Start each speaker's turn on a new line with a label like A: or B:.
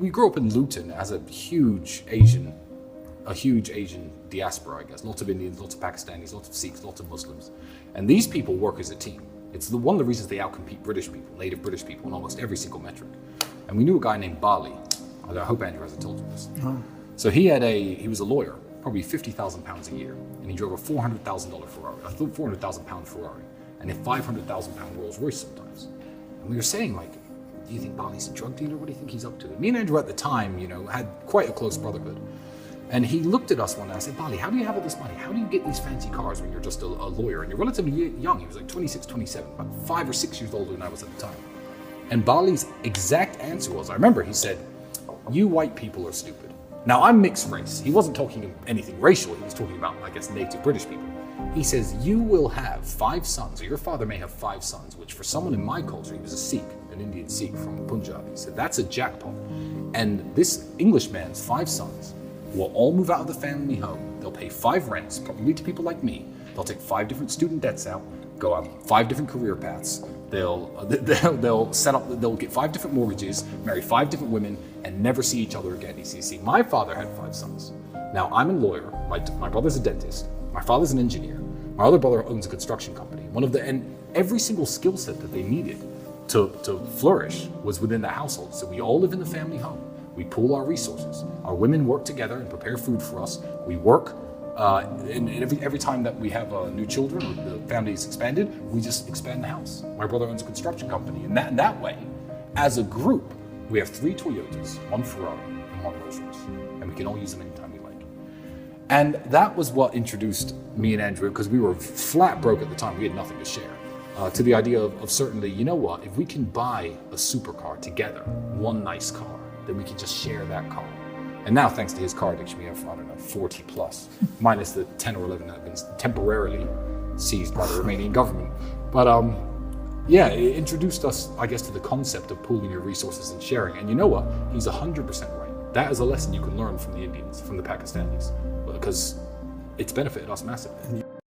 A: we grew up in Luton as a huge Asian diaspora, I guess. Lots of Indians, lots of Pakistanis, lots of Sikhs, lots of Muslims. And these people work as a team. It's one of the reasons they outcompete British people, native British people, in almost every single metric. And we knew a guy named Bali. I hope Andrew hasn't told you this. Oh. So he was a lawyer, probably 50,000 pounds a year, and he drove a $400,000 Ferrari, I thought 400,000 pound Ferrari, and a 500,000 pound Rolls Royce sometimes. And we were saying, like, do you think Bali's a drug dealer? What do you think he's up to? Me and Andrew at the time, had quite a close brotherhood. And he looked at us one day and I said, Bali, how do you have all this money? How do you get these fancy cars when you're just a lawyer? And you're relatively young. He was like 26, 27, about 5 or 6 years older than I was at the time. And Bali's exact answer was, I remember he said, you white people are stupid. Now, I'm mixed race. He wasn't talking anything racial. He was talking about, I guess, native British people. He says, you will have 5 sons, or your father may have 5 sons, which for someone in my culture, he was a Sikh, an Indian Sikh from Punjab. He said, that's a jackpot. And this Englishman's 5 sons will all move out of the family home. They'll pay 5 rents, probably to people like me. They'll take 5 different student debts out, go on 5 different career paths. They'll set up, they'll get 5 different mortgages, marry 5 different women, and never see each other again. You see, my father had 5 sons. Now, I'm a lawyer. My brother's a dentist. My father's an engineer. My other brother owns a construction company. And every single skill set that they needed to flourish was within the household. So we all live in the family home. We pool our resources. Our women work together and prepare food for us. We work. And every time that we have new children, or the family is expanded, we just expand the house. My brother owns a construction company, and that way, as a group, we have 3 Toyotas, 1 Ferrari, and 1 Rolls Royce, and we can all use them anytime we like. And that was what introduced me and Andrew, because we were flat broke at the time. We had nothing to share. To the idea of certainly, you know what? If we can buy a supercar together, one nice car, then we can just share that car. And now, thanks to his car addiction, we have, 40 plus, minus the 10 or 11 that have been temporarily seized by the Romanian government. But it introduced us, I guess, to the concept of pooling your resources and sharing. And you know what? He's 100% right. That is a lesson you can learn from the Indians, from the Pakistanis, because it's benefited us massively.